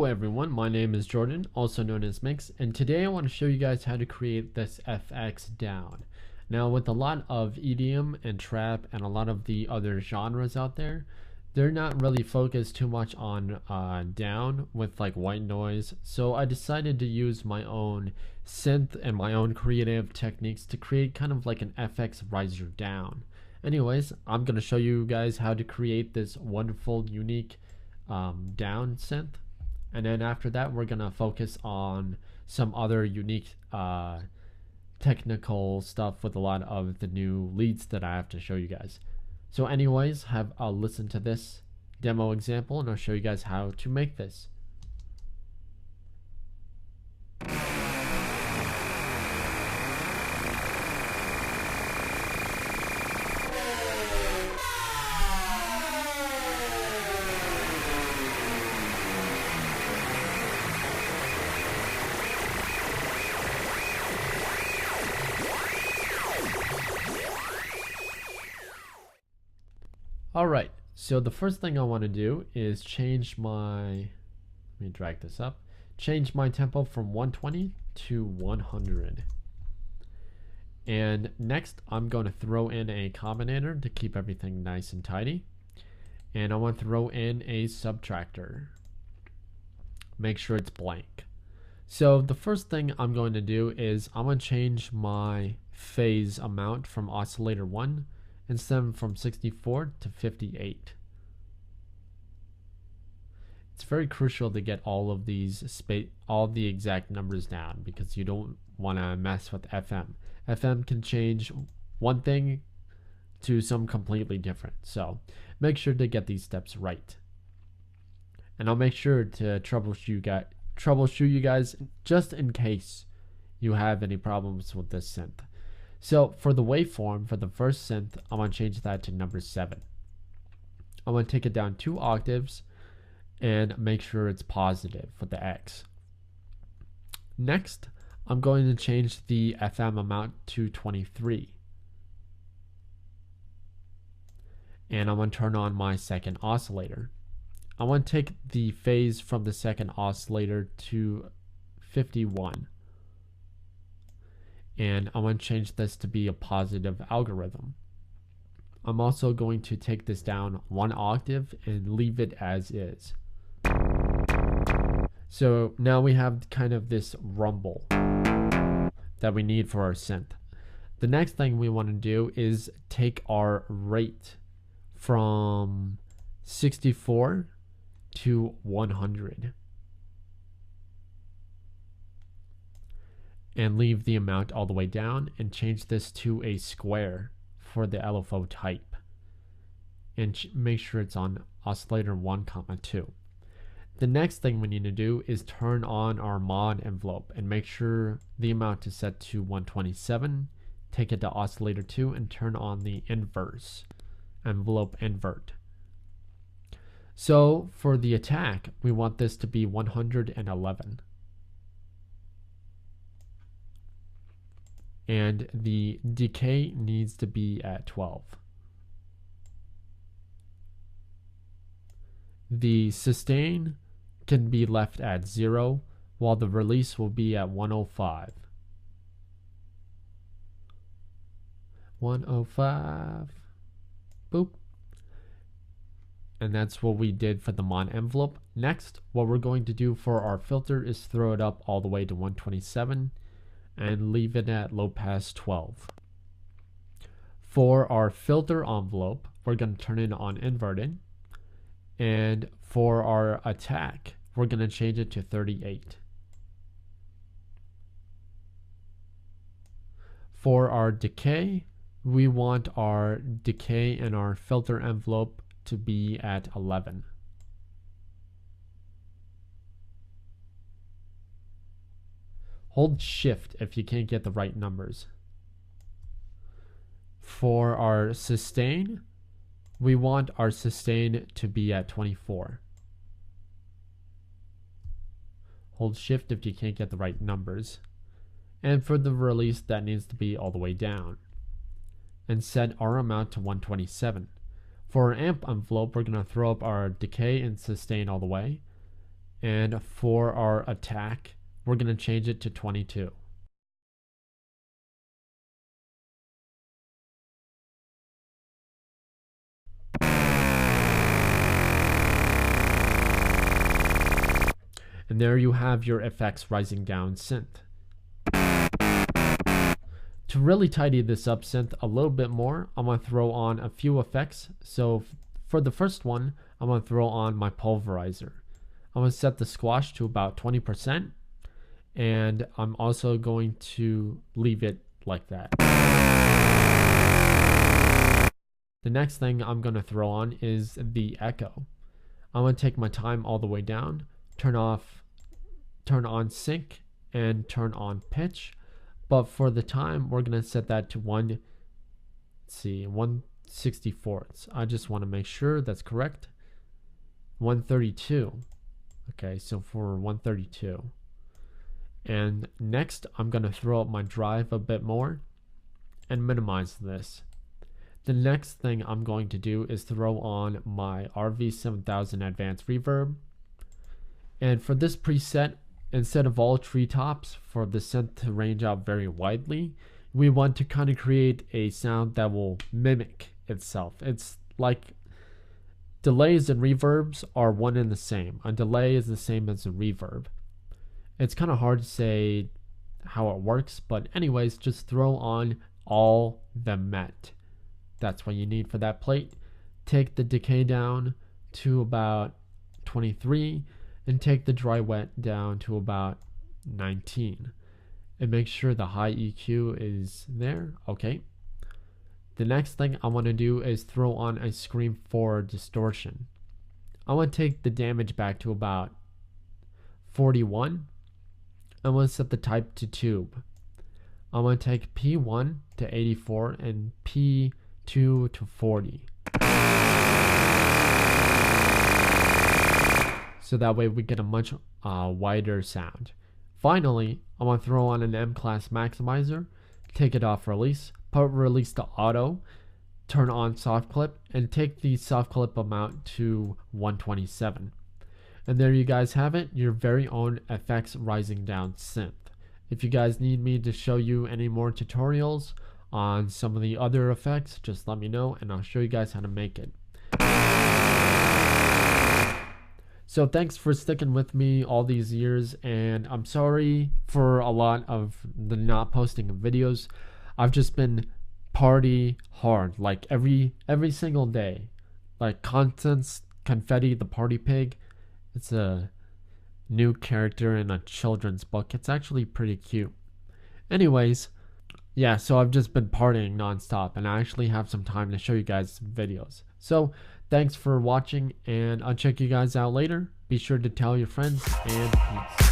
everyone, my name is Jordan, also known as Mix, and today I want to show you guys how to create this FX down. Now with a lot of EDM and trap and a lot of the other genres out there, they're not really focused too much on down with like white noise, so I decided to use my own synth and my own creative techniques to create kind of like an FX riser down. Anyways, I'm going to show you guys how to create this wonderful, unique down synth, and then after that we're gonna focus on some other unique technical stuff with a lot of the new leads that I have to show you guys. So anyways, have a listen to this demo example and I'll show you guys how to make this. Alright, so the first thing I want to do is change my, let me drag this up, change my tempo from 120 to 100. And next I'm going to throw in a combinator to keep everything nice and tidy. And I want to throw in a subtractor. Make sure it's blank. So the first thing I'm going to do is I'm going to change my phase amount from oscillator 1 instead from 64 to 58. It's very crucial to get all of these all the exact numbers down because you don't want to mess with FM. FM can change one thing to some completely different. So make sure to get these steps right. And I'll make sure to troubleshoot you guys just in case you have any problems with this synth. So for the waveform, for the first synth, I want to change that to number 7. I want to take it down 2 octaves and make sure it's positive with the X. Next, I'm going to change the FM amount to 23. And I'm going to turn on my second oscillator. I want to take the phase from the second oscillator to 51. And I want to change this to be a positive algorithm. I'm also going to take this down 1 octave and leave it as is. So now we have kind of this rumble that we need for our synth. The next thing we want to do is take our rate from 64 to 100. And leave the amount all the way down and change this to a square for the LFO type. And make sure it's on oscillator 1, 2. The next thing we need to do is turn on our mod envelope and make sure the amount is set to 127. Take it to oscillator 2 and turn on the inverse, envelope invert. So for the attack, we want this to be 111. And the decay needs to be at 12. The sustain can be left at 0, while the release will be at 105. 105. Boop. And that's what we did for the mod envelope. Next, what we're going to do for our filter is throw it up all the way to 127. And leave it at low pass 12. For our filter envelope, we're going to turn it on inverted. And for our attack, we're going to change it to 38. For our decay, we want our decay and our filter envelope to be at 11. Hold shift if you can't get the right numbers. For our sustain, we want our sustain to be at 24. Hold shift if you can't get the right numbers. And for the release, that needs to be all the way down. And set our amount to 127. For our amp envelope, we're going to throw up our decay and sustain all the way. And for our attack, we're going to change it to 22. And there you have your FX Rising Down synth. To really tidy this up synth a little bit more, I'm going to throw on a few effects. So for the first one, I'm going to throw on my pulverizer. I'm going to set the squash to about 20%, and I'm also going to leave it like that. The next thing I'm going to throw on is the echo. I'm going to take my time all the way down, turn on sync, and turn on pitch. But for the time, we're going to set that to 1/64. I just want to make sure that's correct. 132. Okay, so for 132. And next, I'm going to throw up my drive a bit more and minimize this. The next thing I'm going to do is throw on my RV7000 Advanced Reverb. And for this preset, instead of all treetops for the synth to range out very widely, we want to kind of create a sound that will mimic itself. It's like delays and reverbs are one and the same. A delay is the same as a reverb. It's kind of hard to say how it works, but anyways, just throw on all the met. That's what you need for that plate. Take the decay down to about 23 and take the dry wet down to about 19. And make sure the high EQ is there. Okay. The next thing I want to do is throw on a Scream 4 distortion. I want to take the damage back to about 41. I want to set the type to tube. I want to take P1 to 84 and P2 to 40. So that way we get a much wider sound. Finally, I want to throw on an M-Class maximizer, take it off release, put release to auto, turn on soft clip, and take the soft clip amount to 127. And there you guys have it, your very own FX Rising Down synth. If you guys need me to show you any more tutorials on some of the other effects, just let me know and I'll show you guys how to make it. So thanks for sticking with me all these years, and I'm sorry for a lot of the not posting of videos. I've just been party hard, like every single day. Like Constance Confetti the Party Pig. It's a new character in a children's book. It's actually pretty cute. Anyways, yeah, so I've just been partying nonstop, and I actually have some time to show you guys videos. So thanks for watching, and I'll check you guys out later. Be sure to tell your friends, and peace.